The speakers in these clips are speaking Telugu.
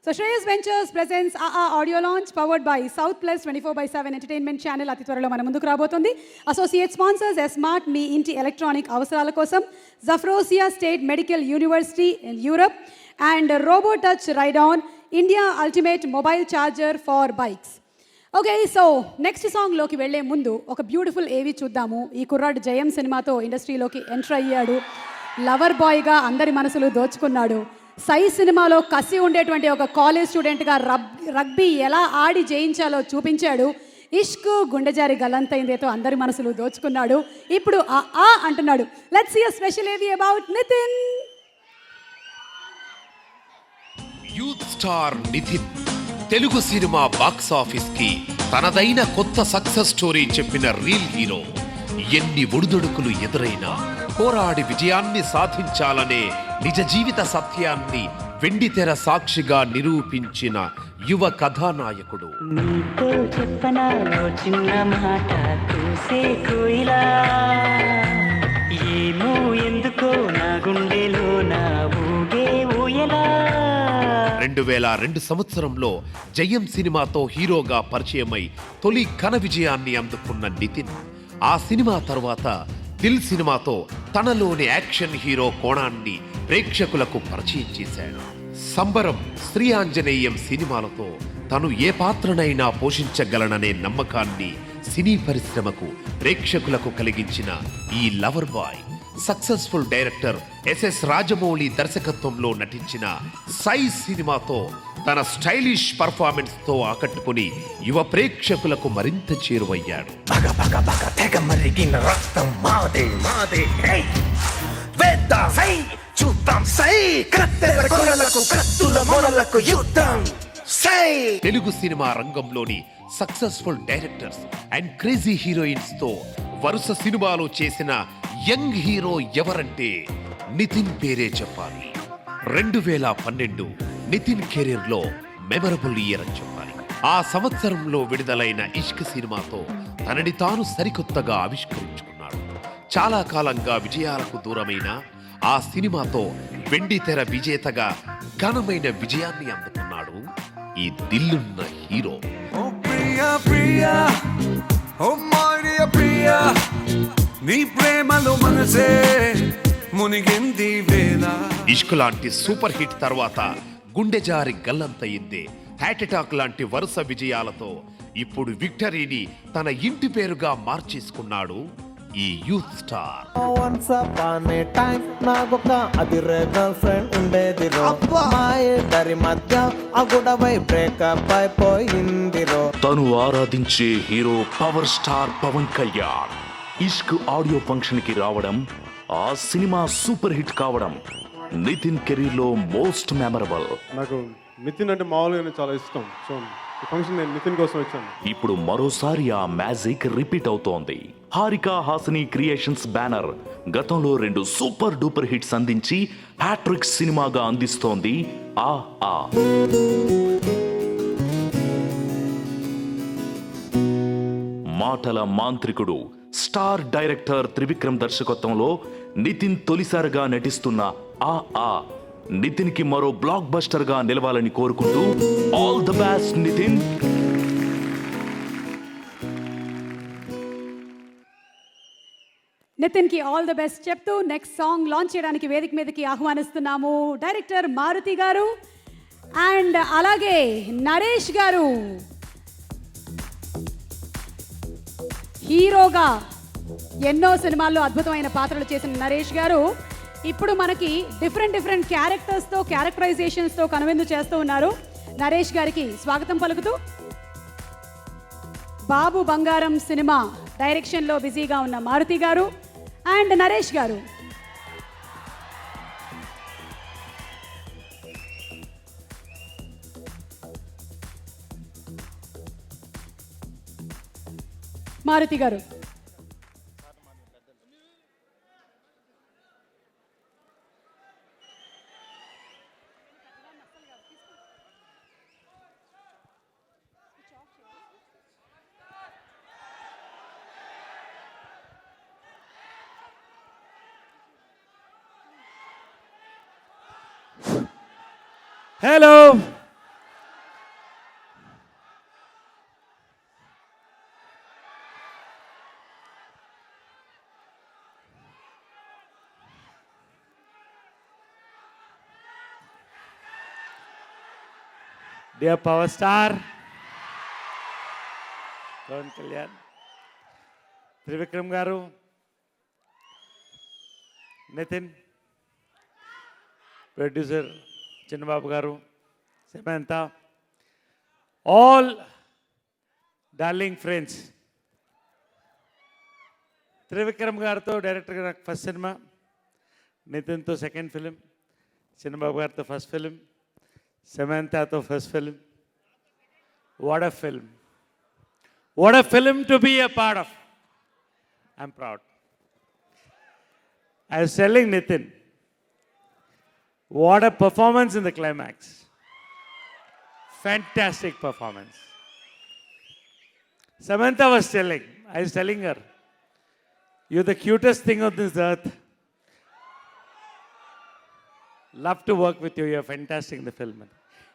So Shreyas Ventures presents audio launch powered by South Plus 24/7 entertainment channel అతి త్వరలో మన ముందుకు రాబోతుంది. అసోసియేట్ స్పాన్సర్స్ స్మార్ట్ మీ ఇంటి ఎలక్ట్రానిక్ అవసరాల కోసం Zaporozhye state medical university in Europe and robo touch ride on India ultimate mobile charger for bikes. Okay, so next సాంగ్లోకి వెళ్లే ముందు ఒక బ్యూటిఫుల్ ఏవి చూద్దాము. ఈ కుర్రాడు జయం సినిమాతో ఇండస్ట్రీలోకి ఎంటర్ అయ్యాడు. లవర్ బాయ్గా అందరి మనసులు దోచుకున్నాడు. సై సినిమాలో కసి ఉండేటువంటి ఒక కాలేజ్ స్టూడెంట్గా రగ్బీ ఎలా ఆడి జయించాలో చూపించాడు. ఇష్క్ గుండెజారి గల్లంతైందేతో అందరి మనసులు దోచుకున్నాడు. ఇప్పుడు అంటున్నాడు. Let's see a special AV about Nitin. Youth star Nitin Telugu cinema box office కి తనదైన కొత్త సక్సెస్ స్టోరీ చెప్పిన రీల్ హీరో. ఎన్ని ఒడిదుడుకులు ఎదురైనా పోరాడి విజయాన్ని సాధించాలనే నిజ జీవిత సత్యాన్ని వెండితెర సాక్షిగా నిరూపించిన యువ కథానాయకుడు. నీతో చెప్పనాలో చిన్న మాట చూసే కోయిలా, ఏమో ఎందుకో నా గుండెలో నా ఊగే ఊయలా. 2002 సంవత్సరంలో జయం సినిమాతో హీరోగా పరిచయమై తొలి ఘన విజయాన్ని అందుకున్న నితిన్ ఆ సినిమా తర్వాత దిల్ సినిమాతో తనలోని యాక్షన్ హీరో కోణాన్ని ప్రేక్షకులకు పరిచయం చేశాడు. సంబరం, శ్రీ ఆంజనేయం సినిమాలతో తను ఏ పాత్రనైనా పోషించగలననే నమ్మకాన్ని సినీ పరిశ్రమకు ప్రేక్షకులకు కలిగించిన ఈ lover boy successful director SS Rajamouli దర్శకత్వంలో నటించిన సై సినిమాతో తన స్టైలిష్ పర్ఫార్మెన్స్ తో ఆకట్టుకుని యువ ప్రేక్షకులకు మరింత చేరువయ్యాడు. తెలుగు సినిమా రంగంలోని successful directors and crazy heroines తో వరుస సినిమాలు చేసిన యంగ్ హీరో ఎవరంటే నితిన్ పేరే చెప్పాలి. 2012 నితిన్ కెరీర్ లో మెమరబుల్ ఇయర్ అని చెప్పాలి. ఆ సంవత్సరంలో విడుదలైన ఇష్క్ సినిమాతో తనని తాను సరికొత్తగా ఆవిష్కరించుకున్నాడు. చాలా కాలంగా విజయాలకు దూరమైన ఆ సినిమాతో వెండి తెర విజేతగా ఘనమైన విజయాన్ని అందుకున్నాడు ఈ దిల్లున్న హీరో. ఇష్క్ లాంటి సూపర్ హిట్ తర్వాత గుండెజారి గల్లంతయిందే, హార్ట్ అటాక్ లాంటి వరుస విజయాలతో ఇప్పుడు విక్టరీని తన ఇంటి పేరుగా మార్చేసుకున్నాడు ఈ యూత్ స్టార్. తను ఆరాధించే hero power star Pawan Kalyan Ishq audio function కి రావడం, ఆ సినిమా సూపర్ హిట్ కావడం నితిన్ కెరీర్ లో మోస్ట్ మెమరబుల్. నాకు నితిన్ అంటే మామూలుగా చాలా ఇష్టం. సో ఈ ఫంక్షన్ నేను నితిన్ కోసం వచ్చాను. ఇప్పుడు మరోసారి ఆ మ్యాజిక్ రిపీట్ అవుతోంది. హారిక హాసిని క్రియేషన్స్ బ్యానర్ గతంలో 2 సూపర్ డూపర్ హిట్స్ అందించి హ్యాట్రిక్ సినిమాగా అందిస్తోంది ఆ. మాటల మాంత్రికుడు స్టార్ డైరెక్టర్ త్రివిక్రమ్ దర్శకత్వంలో నితిన్ తొలిసారిగా నటిస్తున్న ఆ నితిన్ కి మరో బ్లాక్ బస్టర్ గా నిలవాలని కోరుకుంటూ all the best Nitin. Nitin కి ఆల్ ది బెస్ట్ చెప్తూ నెక్స్ట్ సాంగ్ లాంచ్ చేయడానికి వేదిక మీదకి ఆహ్వానిస్తున్నాము డైరెక్టర్ మారుతి గారు అండ్ అలాగే నరేష్ గారు. హీరోగా ఎన్నో సినిమాల్లో అద్భుతమైన పాత్రలు చేసిన నరేష్ గారు ఇప్పుడు మనకి డిఫరెంట్ క్యారెక్టర్స్తో క్యారెక్టరైజేషన్స్తో కనువిందు చేస్తూ ఉన్నారు. నరేష్ గారికి స్వాగతం పలుకుతూ బాబు బంగారం సినిమా డైరెక్షన్లో బిజీగా ఉన్న మారుతి గారు అండ్ నరేష్ గారు. మారుతి గారు Hello, dear power star Pawan Kalyan, Trivikram గారు, నితిన్, ప్రొడ్యూసర్ చిన్నబాబు గారు, Samantha, all darling friends. Trivikram గారితో డైరెక్టర్గా నాకు ఫస్ట్ సినిమా, నితిన్తో సెకండ్ ఫిలిం, చిన్నబాబు గారితో ఫస్ట్ ఫిలిం, సమంతతో first film. What a film, what a film to be a part of. I am proud. I was telling Nitin, what a performance in the climax. Fantastic performance. Samantha was I was telling her, you're the cutest thing on this earth. Love to work with you, you're fantastic in the film.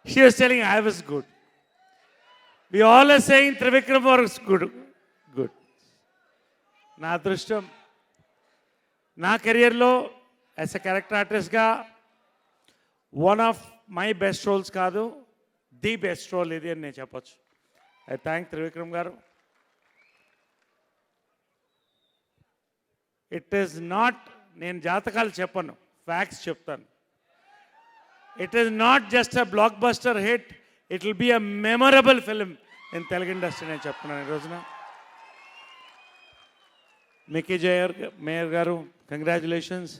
She was telling I was good. We all are saying Trivikram was good. Good. Na adrushtam. నా కెరియర్లో యాజ్ ఎ క్యారెక్టర్ ఆర్టిస్ట్గా one of my best roles కాదు, ది బెస్ట్ రోల్ ఇది అని నేను చెప్పొచ్చు. ఐ థ్యాంక్ త్రివిక్రమ్ గారు. ఇట్ ఈస్ నాట్, నేను జాతకాలు చెప్పను, ఫ్యాక్ట్స్ చెప్తాను. It is not just a blockbuster hit, it will be a memorable film in Telugu industry నేను చెప్తున్నాను ఈ రోజున. మిక్కీ మేయర్ గారు, congratulations,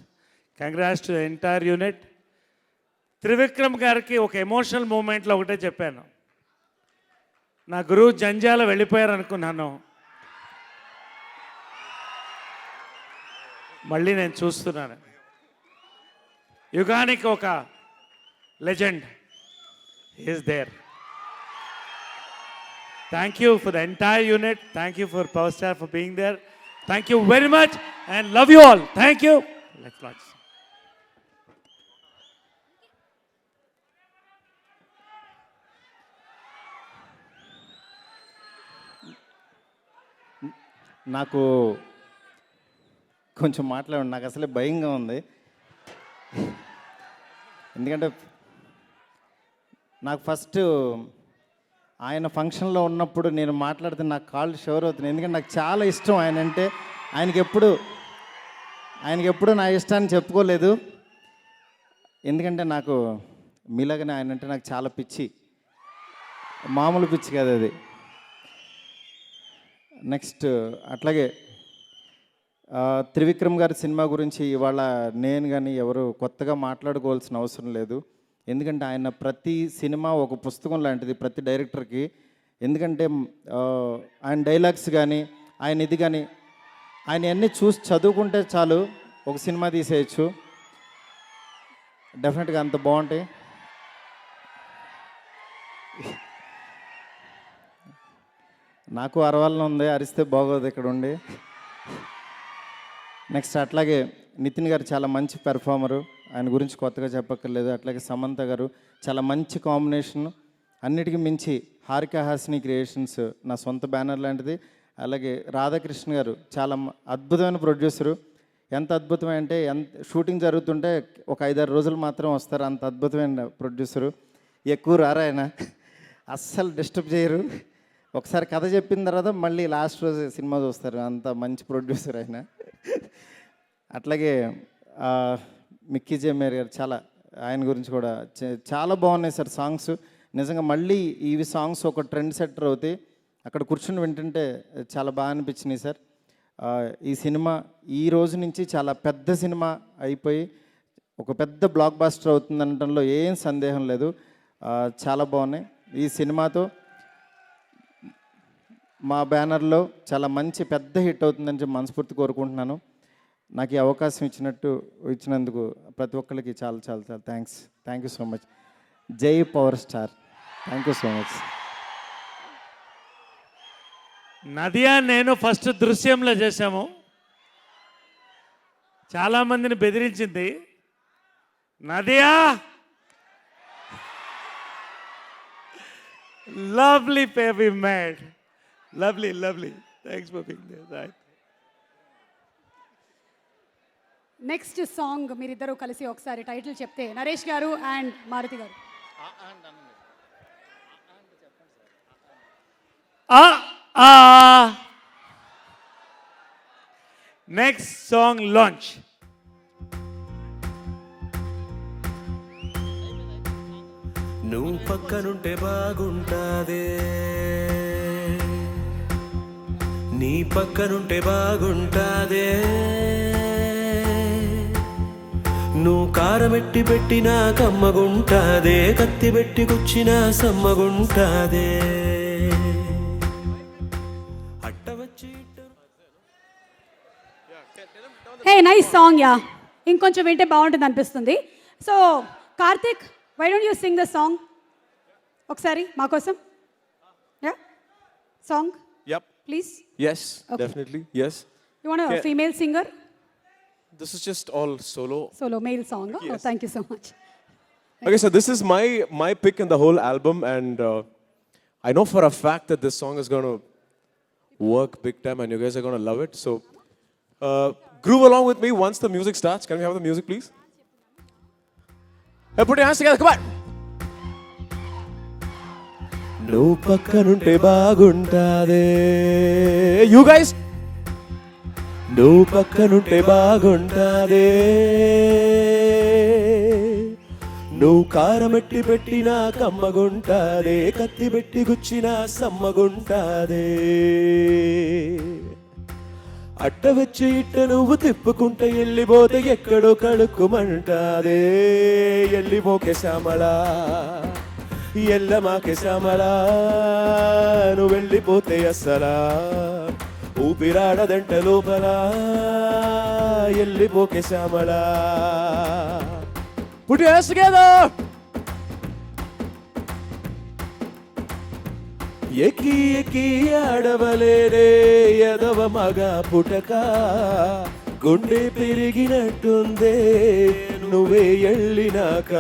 congrats to the entire unit. Trivikram గారికి ఒక ఎమోషనల్ మూమెంట్లో ఒకటే చెప్పాను, నా గురువు జంజాల వెళ్ళిపోయారు అనుకున్నాను, మళ్ళీ నేను చూస్తున్నాను. యుగానికి ఒక legend is there. Thank you for the entire unit, thank you for power star for being there. Thank you very much and love you all. Thank you. Let's watch. నాకు కొంచెం మాట్లాడండి, నాకు అసలే భయంగా ఉంది. ఎందుకంటే నాకు ఫస్ట్ ఆయన ఫంక్షన్లో ఉన్నప్పుడు నేను మాట్లాడితే నాకు కాళ్ళు షవర్ అవుతున్నాయి. ఎందుకంటే నాకు చాలా ఇష్టం ఆయన అంటే. ఆయనకి ఎప్పుడు నా ఇష్టాన్ని చెప్పుకోలేదు. ఎందుకంటే నాకు మీలాగానే ఆయన అంటే నాకు చాలా పిచ్చి, మామూలు పిచ్చి కాదు అది. నెక్స్ట్ అట్లాగే త్రివిక్రమ్ గారి సినిమా గురించి ఇవాళ నేను కానీ ఎవరు కొత్తగా మాట్లాడుకోవాల్సిన అవసరం లేదు. ఎందుకంటే ఆయన ప్రతి సినిమా ఒక పుస్తకం లాంటిది ప్రతి డైరెక్టర్కి. ఎందుకంటే ఆయన డైలాగ్స్ కానీ ఆయన ఇది కానీ ఆయన అన్నీ చూసి చదువుకుంటే చాలు ఒక సినిమా తీసేయచ్చు. డెఫినెట్గా అంత బాగుంటాయి. నాకు అరవాలని ఉంది, అరిస్తే బాగోదు ఇక్కడ ఉండి. నెక్స్ట్ అట్లాగే నితిన్ గారు చాలా మంచి పెర్ఫార్మరు, ఆయన గురించి కొత్తగా చెప్పక్కర్లేదు. అట్లాగే సమంత గారు చాలా మంచి కాంబినేషన్. అన్నిటికీ మించి హారిక హాసిని క్రియేషన్స్ నా సొంత బ్యానర్ లాంటిది. అలాగే రాధాకృష్ణ గారు చాలా అద్భుతమైన ప్రొడ్యూసరు. ఎంత అద్భుతమంటే షూటింగ్ జరుగుతుంటే ఒక 5-6 రోజులు మాత్రం వస్తారు, అంత అద్భుతమైన ప్రొడ్యూసరు. ఎక్కువ రారు ఆయన, అస్సలు డిస్టర్బ్ చేయరు. ఒకసారి కథ చెప్పిన తర్వాత మళ్ళీ లాస్ట్ రోజు సినిమా చూస్తారు, అంత మంచి ప్రొడ్యూసర్ ఆయన. అట్లాగే మిక్కీ మేయర్ గారు చాలా, ఆయన గురించి కూడా చాలా బాగున్నాయి సార్ సాంగ్స్. నిజంగా మళ్ళీ ఇవి సాంగ్స్ ఒక ట్రెండ్ సెట్టర్ అవుతాయి. అక్కడ కూర్చుని వింటుంటే చాలా బాగా అనిపించినాయి సార్. ఈ సినిమా ఈ రోజు నుంచి చాలా పెద్ద సినిమా అయిపోయి ఒక పెద్ద బ్లాక్ బాస్టర్ అవుతుంది అనడంలో ఏం సందేహం లేదు. చాలా బాగున్నాయి. ఈ సినిమాతో మా బ్యానర్లో చాలా మంచి పెద్ద హిట్ అవుతుందని చెప్పి మనస్ఫూర్తి కోరుకుంటున్నాను. నాకు ఈ అవకాశం ఇచ్చినందుకు ప్రతి ఒక్కరికి చాలా చాలా చాలా thanks. Thank you so much. జై power star. Thank you so much. Nadiya నేను ఫస్ట్ దృశ్యంలో చేశాము, చాలామందిని బెదిరించింది. Nadiya lovely pair we made. Lovely. Thanks for being there. Right. Next song మీరిద్దరూ కలిసి ఒకసారి టైటిల్ చెప్తే, నరేష్ గారు అండ్ మారుతి గారు. Next song launch. నువ్వు పక్కనుంటే బాగుంటాదే, నీ పక్కనుంటే బాగుంటాదే, నువ్వు కారమెట్టి పెట్టినా కమ్మగుంటాదే, కత్తి పెట్టి గుచ్చినా సమ్మగుంటాదే, అట్ట వచ్చి హే నైస్ సాంగ్ యా, ఇంకొంచెం వింటే బాగుంటుంది అనిపిస్తుంది. So Karthik, why don't you sing the song ఒకసారి మా కోసం? Yeah song Yep. Please. Yes, Okay. definitely. Yes. You want Okay. Female singer? This is just all solo. Solo male song. Yes. Thank you so much. Okay, so this is my pick in the whole album, and I know for a fact that this song is going to work big time, and you guys are going to love it. So groove along with me once the music starts. Can we have the music, please? Hey, put your hands together. Come on. నువ్వు పక్కనుంటే బాగుంటాదే, you guys. నువ్వు పక్కనుంటే బాగుంటాదే, నువ్వు కారమెట్టి పెట్టినా కమ్మగుంటాదే, కత్తి పెట్టి గుచ్చినా సమ్మగుంటాదే, అట్ట వచ్చి ఇట్ట నువ్వు తిప్పుకుంటే వెళ్ళిపోతే ఎక్కడో కడుక్కుమంటాదే, వెళ్ళిపోకే శ్యామలా, ఎల్లమాకే శ్యామలా, నువ్వు వెళ్ళిపోతే అస్సలా ఊపిరాడదంట లోపల, వెళ్ళిపోకే Shyamala. Put your hands together. ఎక్కి ఎక్కి ఆడవలేరే ఎదవ మగ పుటక, గుండె పెరిగినట్టుందే నువ్వే ఎళ్ళినాక,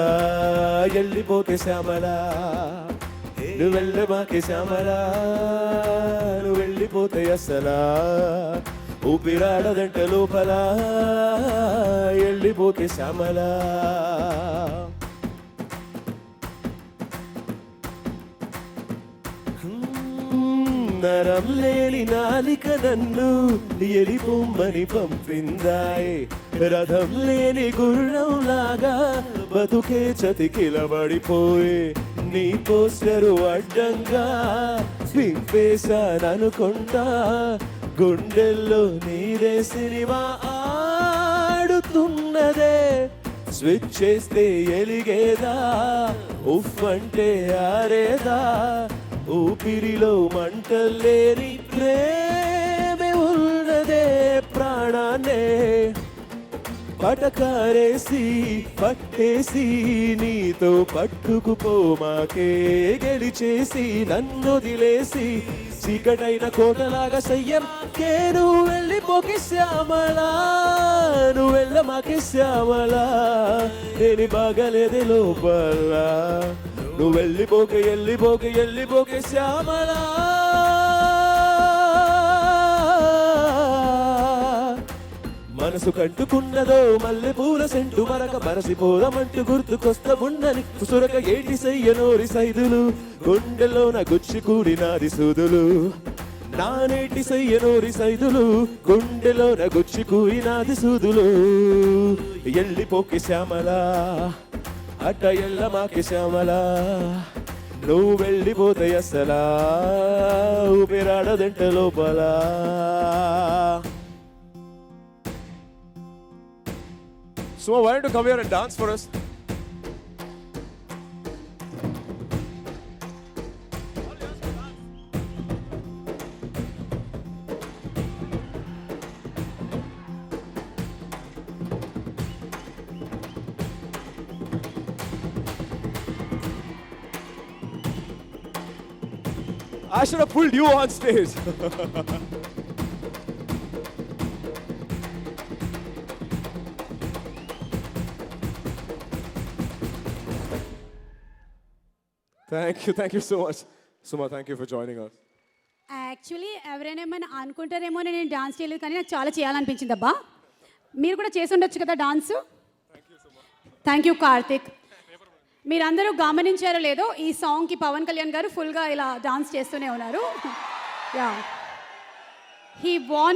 వెళ్ళిపోతే శ్యామలా, నువ్వు వెళ్ళమాకే శ్యామలా, నువ్వు వెళ్ళిపోతే అసలా ఊపిరాడదంట లోపల, వెళ్ళిపోతే శ్యామలా. నరం లేని నాలిక నన్ను ఎలిపొమ్మని పంపిందాయే, రథం లేని గుర్రం లాగా బతుకే చతికిలబడిపోయే, నీ పోస్టరు అడ్డంగా పింపేశాననుకుంటా, గుండెల్లో నీరే సినిమా ఆడుతున్నదే, స్విచ్ చేస్తే ఎలిగేదా, ఉఫ్ అంటే ఆరేదా, ఊపిరిలో మంటలేని ప్రేమే ఉన్నదే, ప్రాణాన్నే పటకారేసి పట్టేసి నీతో పట్టుకుపోమాకే, గెలిచేసి నన్నొదిలేసి చీకటైన కోటలాగా సయ్యం కే, నువ్వు వెళ్ళిపోకే శ్యామలా, నువ్వు వెళ్ళమాకే శ్యామలా, నేను బాగలేదే లోపల, నువ్వు వెళ్ళిపోకే వెళ్ళిపోకే వెళ్ళిపోకే శ్యామలా. మనసు కంటుకున్నదో మల్లె పూల సెంటు మరక, మరసిపోదమంటూ గుర్తుకొస్తామున్నని సురక, ఏటి సయ్యనోరి సైదులు గుండెలోన గుచ్చి కూడినాది సూదులు, నానేటి సయ్యనోరి సైదులు గుండెలోన గుచ్చి కూడినాది సూదులు, వెళ్ళిపోకే శ్యామలా, అట్ట ఎల్లమాకే శ్యామలా, నువ్వు వెళ్ళిపోతే అసలా ఊపిరాడదంట లోపల. So why don't you come here and dance for us? I should have pulled you on stage. Thank you so much. Suma, thank you for joining us. Actually ఎవరైనా ఏమైనా అనుకుంటారేమో అని నేను డాన్స్ చేయలేదు, కానీ నాకు చాలా చేయాలనిపించింది అబ్బా. మీరు కూడా చేసి ఉండొచ్చు కదా డాన్స్. Thank you Karthik. మీరందరూ గమనించారో లేదో, ఈ సాంగ్కి పవన్ కళ్యాణ్ గారు ఫుల్గా ఇలా డాన్స్ చేస్తూనే ఉన్నారు. Yeah he want